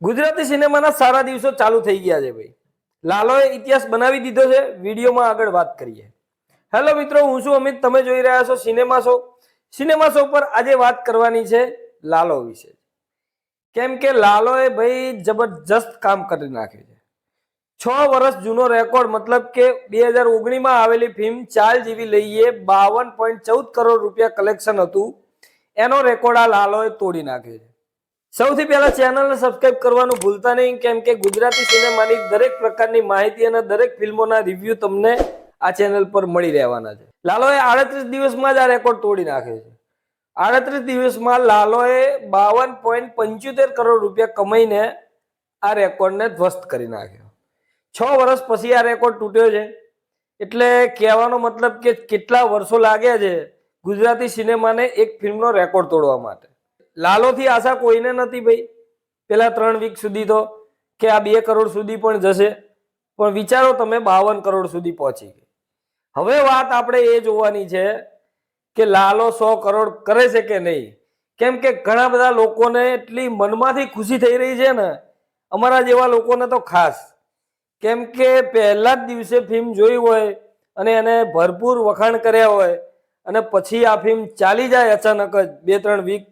ગુજરાતી સિનેમાના સારા દિવસો ચાલુ થઈ ગયા છે ભાઈ. લાલોએ ઇતિહાસ બનાવી દીધો છે. વિડીયોમાં આગળ વાત કરીએ. હેલો મિત્રો, હું છું અમિત. તમે જોઈ રહ્યા છો સિનેમા શો. સિનેમા શો પર આજે વાત કરવાની છે લાલો વિશે. કેમ કે લાલોએ ભાઈ જબરજસ્ત કામ કરી નાખ્યું છે. 6 વર્ષ જૂનો રેકોર્ડ, મતલબ કે 2019 આવેલી ફિલ્મ ચાલ જેવી લઈએ 52.14 કરોડ રૂપિયા કલેક્શન હતું, એનો રેકોર્ડ આ લાલોએ તોડી નાખ્યો છે. સૌથી પહેલા ચેનલને સબસ્ક્રાઇબ કરવાનું ભૂલતા નહીં, કેમ કે ગુજરાતી સિનેમાની દરેક પ્રકારની માહિતી અને દરેક ફિલ્મોના રિવ્યુ તમને આ ચેનલ પર મળી રહેવાના છે. લાલોએ 38 દિવસમાં જ આ રેકોર્ડ તોડી નાખ્યો છે. 38 દિવસમાં લાલોએ 52.75 કરોડ રૂપિયા કમાઈને આ રેકોર્ડને ધ્વસ્ત કરી નાખ્યો. 6 વર્ષ પછી આ રેકોર્ડ તૂટ્યો છે. એટલે કહેવાનો મતલબ કે કેટલા વર્ષો લાગ્યા છે ગુજરાતી સિનેમાને એક ફિલ્મનો રેકોર્ડ તોડવા માટે. લાલોથી આશા કોઈને નથી ભાઈ. પેલા 3 વીક સુધી તો કે આ 2 કરોડ સુધી પણ જશે, પણ વિચારો તમે 52 કરોડ સુધી પહોંચી ગઈ. હવે વાત આપણે એ જોવાની છે કે લાલો 100 કરોડ કરે છે કે નહીં. કેમ કે ઘણા બધા લોકોને એટલી મનમાંથી ખુશી થઈ રહી છે ને, અમારા જેવા લોકોને તો ખાસ. કેમ કે પહેલા જ દિવસે ફિલ્મ જોઈ હોય અને એને ભરપૂર વખાણ કર્યા હોય અને પછી આ ફિલ્મ ચાલી જાય, અચાનક જ 2-3 વીક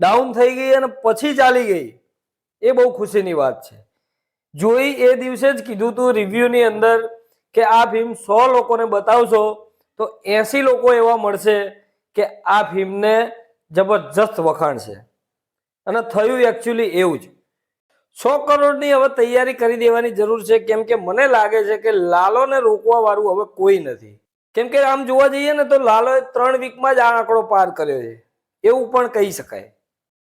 ડાઉન થઈ ગઈ અને પછી ચાલી ગઈ, એ બહુ ખુશીની વાત છે. જોઈ એ દિવસે જ કીધું તું રિવ્યુની અંદર કે આ ફિલ્મ 100 લોકોને બતાવશો તો 80 લોકો એવા મળશે કે આ ફિલ્મને જબરજસ્ત વખાણ છે. અને થયું એકચ્યુઅલી એવું જ. 100 કરોડની હવે તૈયારી કરી દેવાની જરૂર છે. કેમ કે મને લાગે છે કે લાલોને રોકવા વાળું હવે કોઈ નથી. કેમ કે આમ જોવા જઈએ ને તો લાલોએ 3 વીકમાં જ આ આંકડો પાર કર્યો છે, એવું પણ કહી શકાય.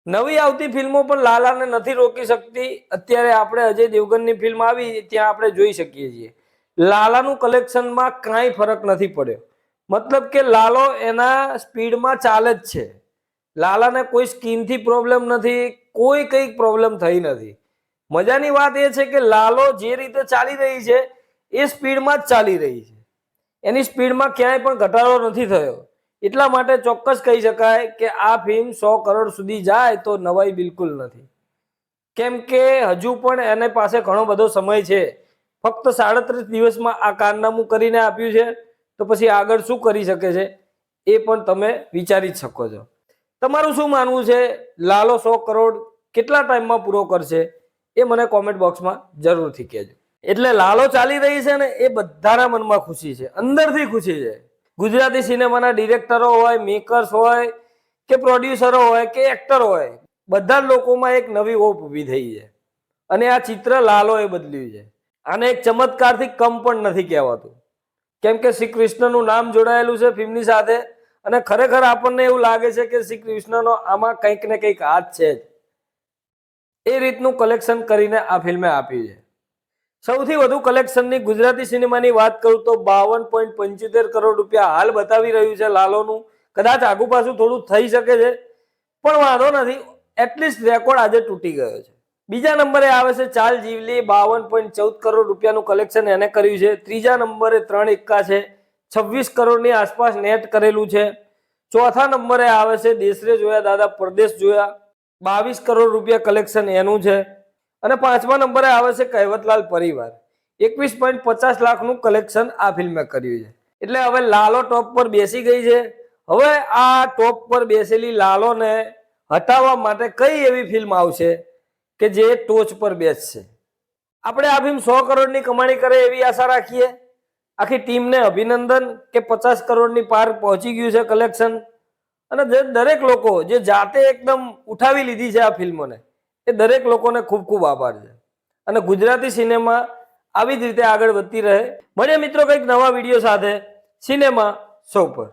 નવી આવતી ફિલ્મો પણ લાલાને નથી રોકી શકતી. અત્યારે આપણે અજય દેવગનની ફિલ્મ આવી ત્યાં આપણે જોઈ શકીએ છીએ લાલાનું કલેક્શનમાં કાંઈ ફરક નથી પડ્યો. મતલબ કે લાલો એના સ્પીડમાં ચાલે જ છે. લાલાને કોઈ સ્કિનથી પ્રોબ્લેમ નથી, કોઈ કંઈક પ્રોબ્લેમ થઈ નથી. મજાની વાત એ છે કે લાલો જે રીતે ચાલી રહી છે એ સ્પીડમાં જ ચાલી રહી છે. એની સ્પીડમાં ક્યાંય પણ ઘટાડો નથી થયો. એટલા માટે ચોક્કસ કહી શકાય કે આ ફિલ્મ 100 કરોડ સુધી જાય તો નવાઈ બિલકુલ નથી. કેમ કે હજુ પણ એને પાસે ઘણો બધો સમય છે. ફક્ત 37 દિવસમાં આ કારનામું કરીને આપ્યું છે, તો પછી આગળ શું કરી શકે છે એ પણ તમે વિચારી જ શકો છો. તમારું શું માનવું છે? લાલો 100 કરોડ કેટલા ટાઈમમાં પૂરો કરશે એ મને કોમેન્ટ બોક્સમાં જરૂરથી કહેજો. એટલે લાલો ચાલી રહી છે ને એ બધાના મનમાં ખુશી છે, અંદરથી ખુશી છે. ગુજરાતી સિનેમાના ડિરેક્ટરો હોય, મેકર્સ હોય કે પ્રોડ્યુસરો હોય કે એક્ટર હોય, બધા લોકોમાં એક નવી હોપ ઊભી થઈ છે. અને આ ચિત્ર લાલોએ બદલ્યું છે. આને એક ચમત્કારથી કમ પણ નથી કહેવાતું. કેમ કે શ્રી કૃષ્ણનું નામ જોડાયેલું છે ફિલ્મની સાથે અને ખરેખર આપણને એવું લાગે છે કે શ્રી કૃષ્ણનો આમાં કંઈક ને કંઈક હાથ છે જ. એ રીતનું કલેક્શન કરીને આ ફિલ્મે આપ્યું છે. સૌથી વધુ કલેક્શનની ગુજરાતી સિનેમાની વાત કરું તો 52.75 કરોડ રૂપિયા હાલ બતાવી રહ્યું છે લાલોનું. કદાચ આગુ પાછું થોડું થઈ શકે છે, પણ વાંધો નથી. એટલીસ્ટ રેકોર્ડ આજે તૂટી ગયો છે. બીજા નંબરે આવે છે ચાલ જીવલી, 52.14 કરોડ રૂપિયાનું કલેક્શન એને કર્યું છે. ત્રીજા નંબરે 3 એક્કા છે, 26 કરોડની આસપાસ નેટ કરેલું છે. ચોથા નંબરે આવે છે દેશરે જોયા દાદા પરદેશ જોયા, 22 કરોડ રૂપિયા કલેક્શન એનું છે. અને 5મા નંબરે આવે છે કહેવતલાલ પરિવાર, 21.50 લાખનું કલેક્શન આ ફિલ્મે કર્યું છે. એટલે હવે લાલો ટોપ પર બેસી ગઈ છે. હવે આ ટોપ પર બેસેલી લાલોને હટાવવા માટે કઈ એવી ફિલ્મ આવશે કે જે ટોચ પર બેસશે? આપણે આ ફિલ્મ 100 કરોડની કમાણી કરે એવી આશા રાખીએ. આખી ટીમને અભિનંદન કે 50 કરોડની પાર પહોંચી ગયું છે કલેક્શન. અને દરેક લોકો જે જાતે એકદમ ઉઠાવી લીધી છે આ ફિલ્મોને, એ દરેક લોકોને ખૂબ ખૂબ આભાર છે. અને ગુજરાતી સિનેમા આવી જ રીતે આગળ વધતી રહે. મળીએ મિત્રો કંઈક નવા વિડીયો સાથે સિનેમા શો પર.